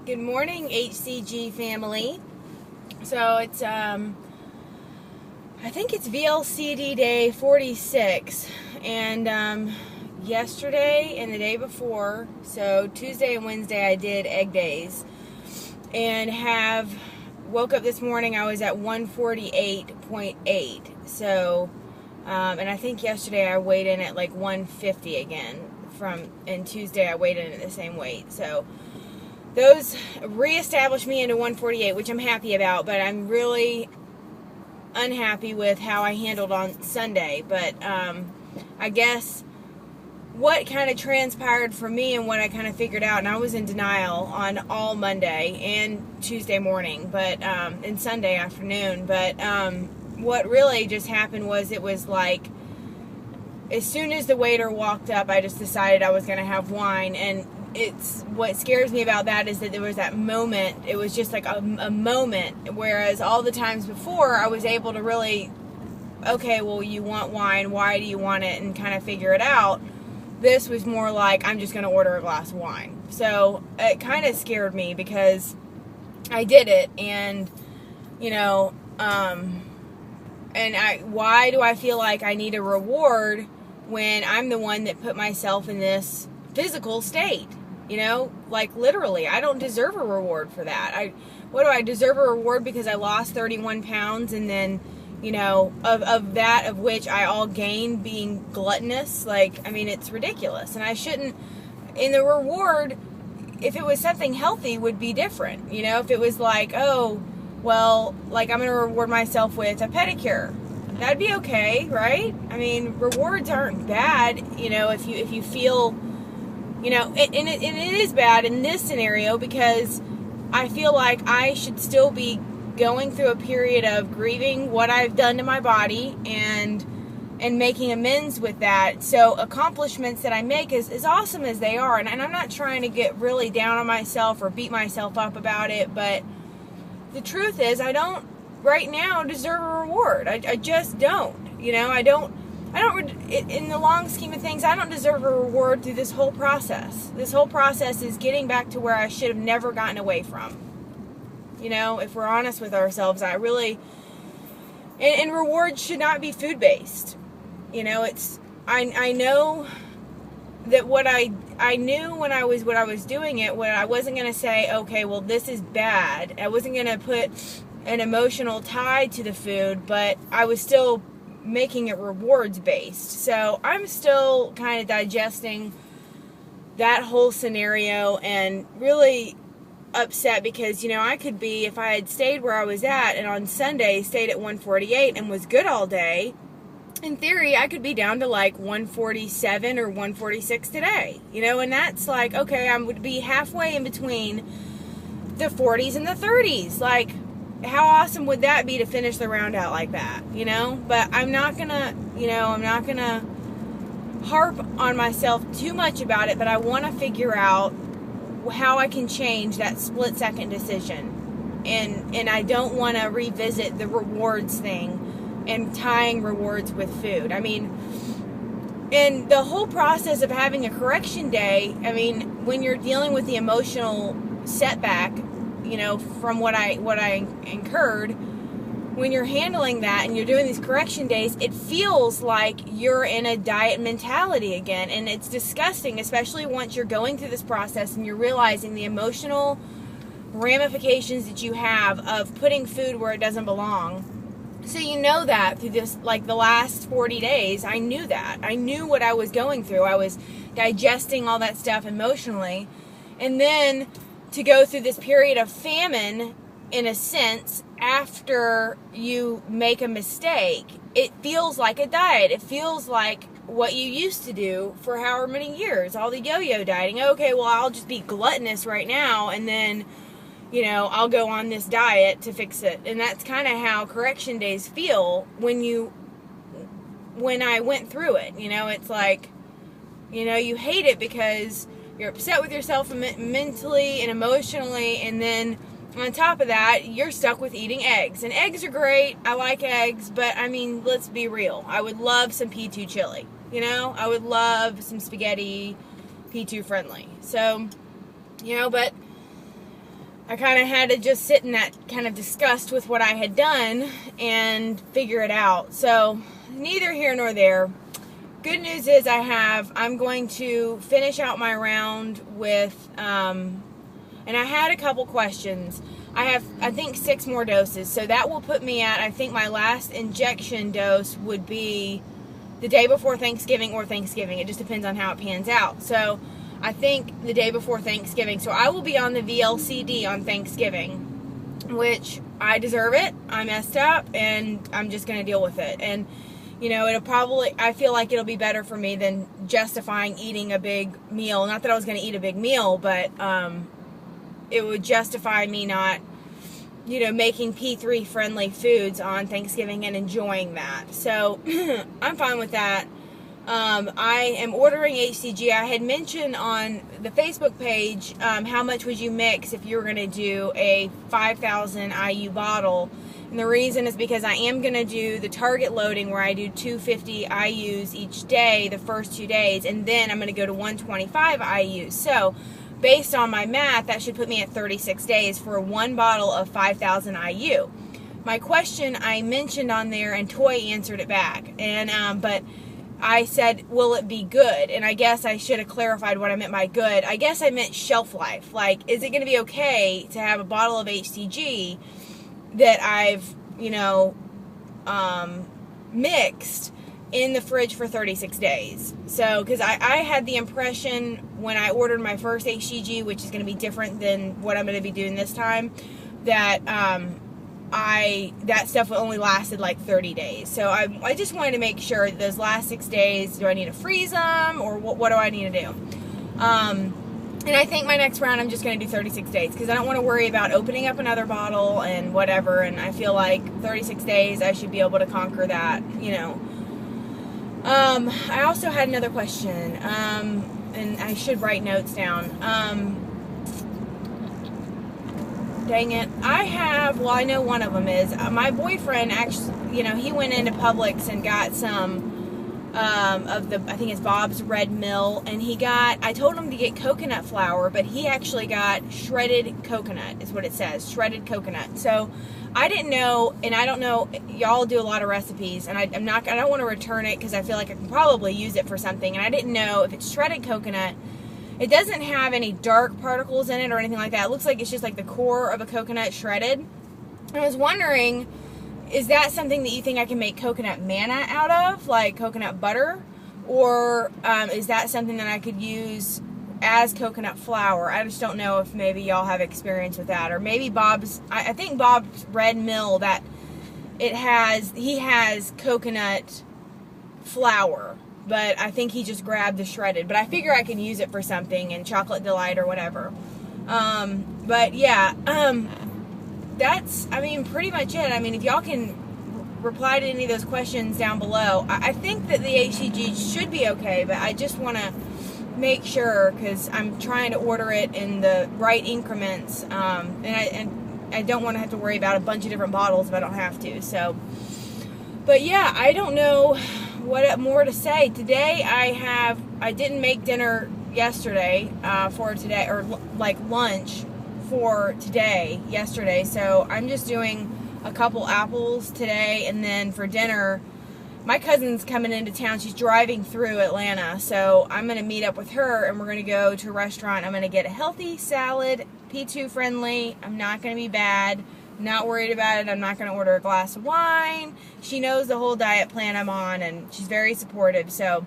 Good morning, HCG family. So it's I think it's VLCD day 46, and yesterday and the day before, so Tuesday and Wednesday, I did egg days, and woke up this morning. I was at 148.8. So and I think yesterday I weighed in at like 150 again, and Tuesday I weighed in at the same weight. So those reestablished me into 148, which I'm happy about, but I'm really unhappy with how I handled on Sunday. But I guess what kind of transpired for me and what I kind of figured out, and I was in denial on all Monday and Tuesday morning, but and Sunday afternoon. But what really just happened was, it was like, as soon as the waiter walked up, I just decided I was going to have wine. And what scares me about that is that there was that moment. It was just like a moment, whereas all the times before I was able to really, okay, well, you want wine, why do you want it, and kind of figure it out. This was more like, I'm just going to order a glass of wine. So it kind of scared me, because I did it, and why do I feel like I need a reward when I'm the one that put myself in this physical state? Like, literally, I don't deserve a reward for that. What do I deserve a reward because I lost 31 pounds, and then, of that, of which I all gained being gluttonous? Like, I mean, it's ridiculous. And I shouldn't, in the reward, if it was something healthy, would be different. If it was like, oh, well, like, I'm going to reward myself with a pedicure, that'd be okay, right? I mean, rewards aren't bad, if you feel, and it is bad in this scenario, because I feel like I should still be going through a period of grieving what I've done to my body and making amends with that. So accomplishments that I make, as awesome as they are, and I'm not trying to get really down on myself or beat myself up about it, but the truth is, I don't right now deserve a reward. I just don't. I don't, in the long scheme of things, I don't deserve a reward through this whole process. This whole process is getting back to where I should have never gotten away from. If we're honest with ourselves, I really, and rewards should not be food-based. I know that what I knew when I was doing it, when I wasn't going to say, okay, well, this is bad. I wasn't going to put an emotional tie to the food, but I was still making it rewards based. So I'm still kind of digesting that whole scenario, and really upset, because I could be, if I had stayed where I was at and on Sunday stayed at 148 and was good all day, in theory I could be down to like 147 or 146 today, and that's like, okay, I would be halfway in between the 40s and the 30s. Like, how awesome would that be to finish the round out like that, But I'm not gonna, harp on myself too much about it, but I want to figure out how I can change that split-second decision. And I don't want to revisit the rewards thing and tying rewards with food. I mean, and the whole process of having a correction day, I mean, when you're dealing with the emotional setback, from what I incurred, when you're handling that and you're doing these correction days, it feels like you're in a diet mentality again. And it's disgusting, especially once you're going through this process and you're realizing the emotional ramifications that you have of putting food where it doesn't belong. So that through this, like, the last 40 days, I knew that. I knew what I was going through. I was digesting all that stuff emotionally. And then to go through this period of famine, in a sense, after you make a mistake, it feels like a diet. It feels like what you used to do for however many years, all the yo-yo dieting. Okay, well, I'll just be gluttonous right now, and then, I'll go on this diet to fix it. And that's kind of how correction days feel when I went through it. It's like, you hate it because you're upset with yourself mentally and emotionally, and then on top of that, you're stuck with eating eggs. And eggs are great. I like eggs, but I mean, let's be real. I would love some P2 chili. I would love some spaghetti P2 friendly. So, but I kind of had to just sit in that kind of disgust with what I had done and figure it out. So neither here nor there. Good news is I'm going to finish out my round with, and I had a couple questions. I think 6 more doses. So that will put me at, I think my last injection dose would be the day before Thanksgiving or Thanksgiving. It just depends on how it pans out. So I think the day before Thanksgiving. So I will be on the VLCD on Thanksgiving, which I deserve it. I messed up and I'm just going to deal with it. And, you know, I feel like it'll be better for me than justifying eating a big meal. Not that I was going to eat a big meal, but it would justify me not, you know, making P3 friendly foods on Thanksgiving and enjoying that. So I'm fine with that. I am ordering HCG. I had mentioned on the Facebook page how much would you mix if you were going to do a 5,000 IU bottle. And the reason is because I am going to do the target loading where I do 250 IUs each day the first 2 days, and then I'm going to go to 125 IUs. So based on my math, that should put me at 36 days for one bottle of 5,000 IU. My question I mentioned on there, and Toy answered it back, and but I said, will it be good? And I guess I should have clarified what I meant by good. I guess I meant shelf life. Like, is it going to be okay to have a bottle of HCG that I've, you know, mixed in the fridge for 36 days? So, because I had the impression when I ordered my first HCG, which is going to be different than what I'm going to be doing this time, that that stuff only lasted like 30 days. So I just wanted to make sure that those last 6 days, do I need to freeze them, or what do I need to do? And I think my next round I'm just going to do 36 days because I don't want to worry about opening up another bottle and whatever. And I feel like 36 days I should be able to conquer that, you know. I also had another question, and I should write notes down. Dang it. I know one of them is, my boyfriend actually, you know, he went into Publix and got some of the, I think it's Bob's Red Mill, and I told him to get coconut flour, but he actually got shredded coconut, is what it says, shredded coconut. So I didn't know, and I don't know, y'all do a lot of recipes, and I don't want to return it because I feel like I can probably use it for something, and I didn't know if it's shredded coconut. It doesn't have any dark particles in it or anything like that. It looks like it's just like the core of a coconut shredded. And I was wondering, is that something that you think I can make coconut manna out of, like coconut butter? Or is that something that I could use as coconut flour? I just don't know if maybe y'all have experience with that. Or maybe I think Bob's Red Mill, that he has coconut flour. But I think he just grabbed the shredded. But I figure I can use it for something, and Chocolate Delight or whatever. But yeah, that's, I mean, pretty much it. I mean, if y'all can reply to any of those questions down below. I think that the HCG should be okay, but I just want to make sure because I'm trying to order it in the right increments. And I don't want to have to worry about a bunch of different bottles if I don't have to. So, but yeah, I don't know what more to say. Today I didn't make dinner yesterday for today, or like lunch for yesterday, so I'm just doing a couple apples today, and then for dinner my cousin's coming into town. She's driving through Atlanta, so I'm going to meet up with her and we're going to go to a restaurant. I'm going to get a healthy salad, P2 friendly. I'm not going to be bad. Not worried about it. I'm not going to order a glass of wine. She knows the whole diet plan I'm on, and she's very supportive. So,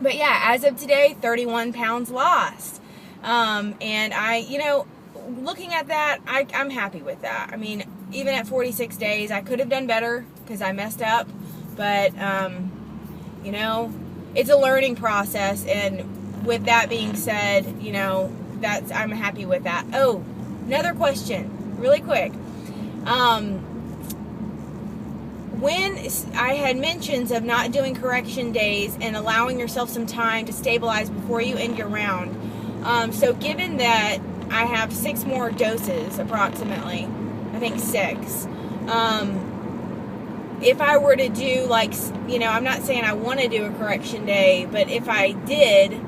but yeah, as of today, 31 pounds lost. And you know, looking at that, I'm happy with that. I mean, even at 46 days, I could have done better because I messed up. But, you know, it's a learning process. And with that being said, you know, I'm happy with that. Oh, another question, really quick. When I had mentions of not doing correction days and allowing yourself some time to stabilize before you end your round. So given that I have 6 more doses approximately, I think 6, if I were to do, like, you know, I'm not saying I want to do a correction day, but if I did,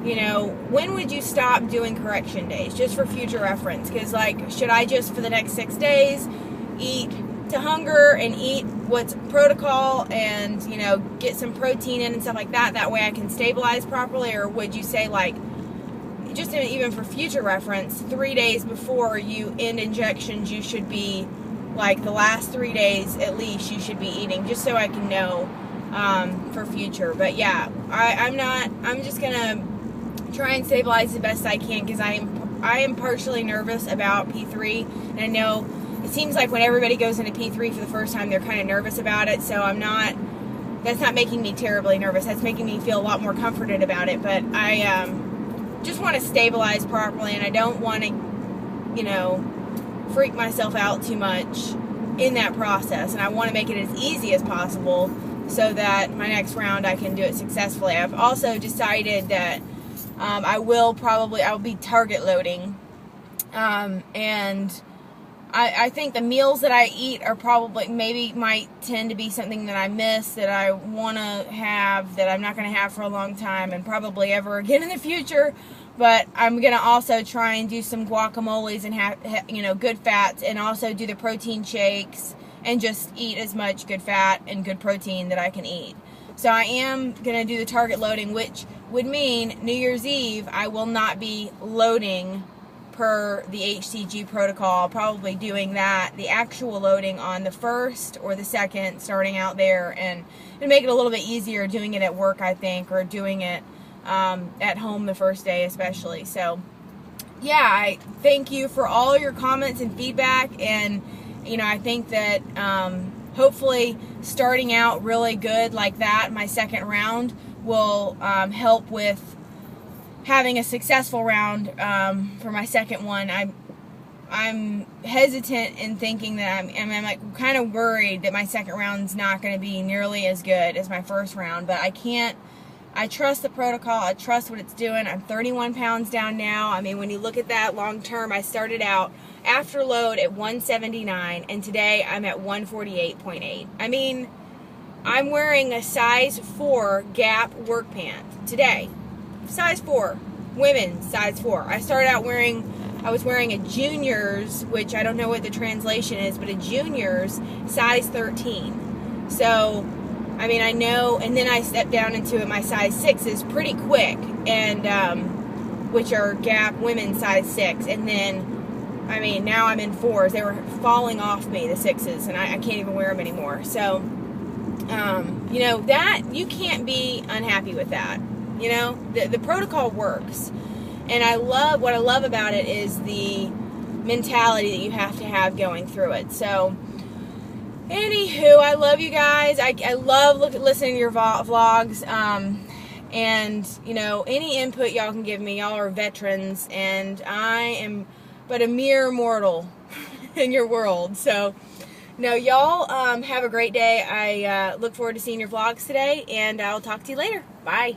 you know, when would you stop doing correction days, just for future reference? Because, like, should I just, for the next 6 days, eat to hunger and eat what's protocol and, you know, get some protein in and stuff like that, that way I can stabilize properly? Or would you say, like, just even for future reference, 3 days before you end injections, you should be, like, the last 3 days at least you should be eating, just so I can know for future. But yeah, I'm just gonna try and stabilize the best I can, because I am partially nervous about P3, and I know it seems like when everybody goes into P3 for the first time, they're kind of nervous about it. So that's not making me terribly nervous. That's making me feel a lot more comforted about it. But I just want to stabilize properly, and I don't want to, you know, freak myself out too much in that process. And I want to make it as easy as possible so that my next round I can do it successfully. I've also decided that I'll be target loading, and I think the meals that I eat are probably, might tend to be something that I miss, that I want to have, that I'm not going to have for a long time and probably ever again in the future. But I'm going to also try and do some guacamoles and have, you know, good fats, and also do the protein shakes and just eat as much good fat and good protein that I can eat. So I am going to do the target loading, which would mean New Year's Eve I will not be loading per the HCG protocol, probably doing that, the actual loading on the 1st or the 2nd, starting out there, and it'll make it a little bit easier doing it at work, I think, or doing it at home the first day especially. So yeah, I thank you for all your comments and feedback, and you know, I think that hopefully starting out really good like that, my second round, will help with having a successful round for my second one. I'm hesitant in thinking that I'm like kind of worried that my second round's not going to be nearly as good as my first round, but I trust the protocol. I trust what it's doing. I'm 31 pounds down now. I mean, when you look at that long term, I started out after load at 179, and today I'm at 148.8. I mean, I'm wearing a size 4 Gap work pant today. Size 4, women, size 4. I started out I was wearing a juniors, which I don't know what the translation is, but a juniors size 13. So, I mean, I know, and then I stepped down into my size 6s pretty quick, and which are Gap women size 6, and then, I mean, now I'm in 4s. They were falling off me, the 6s, and I can't even wear them anymore. So, you know, that, you can't be unhappy with that. You know, the protocol works, and what I love about it is the mentality that you have to have going through it. So, anywho, I love you guys. I love listening to your vlogs, and, you know, any input y'all can give me. Y'all are veterans, and I am but a mere mortal in your world. So, no, y'all have a great day. I look forward to seeing your vlogs today, and I'll talk to you later. Bye.